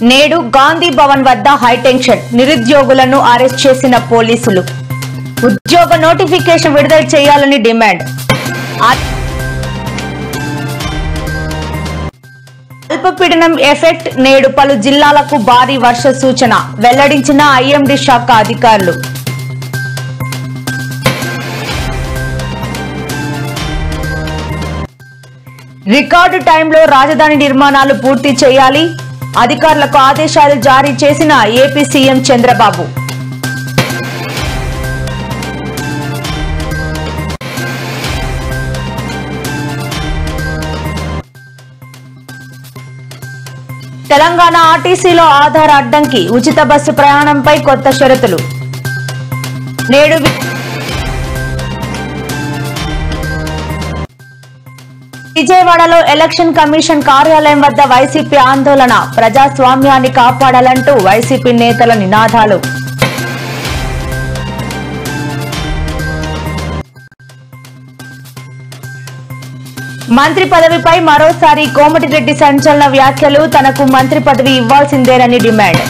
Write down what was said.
నేడు గాంధీ భవన్ వద్ద హైటెన్షన్ నిరుద్యోగులను అరెస్ట్ చేసిన పోలీసులు ఉద్యోగ నోటిఫికేషన్ విడుదల చేయాలని డిమాండ్. అల్పపీడనం ఎఫెక్ట్ నేడు పలు జిల్లాలకు భారీ వర్ష సూచన వెల్లడించిన ఐఎండీ శాఖ అధికారులు. రికార్డు టైంలో రాజధాని నిర్మాణాలు పూర్తి చేయాలి, అధికారులకు ఆదేశాలు జారీ చేసిన ఏపీ సీఎం చంద్రబాబు. తెలంగాణ ఆర్టీసీలో ఆధార్ అడ్డంకి, ఉచిత బస్సు ప్రయాణంపై కొత్త షరతులు. నేడు విజయవాడలో ఎలక్షన్ కమిషన్ కార్యాలయం వద్ద వైసీపీ ఆందోళన, ప్రజాస్వామ్యాన్ని కాపాడాలంటూ వైసీపీ నేతల నినాదాలు. మంత్రి పదవిపై మరోసారి కోమటిరెడ్డి సంచలన వ్యాఖ్యలు, తనకు మంత్రి పదవి ఇవ్వాల్సిందేనని డిమాండ్.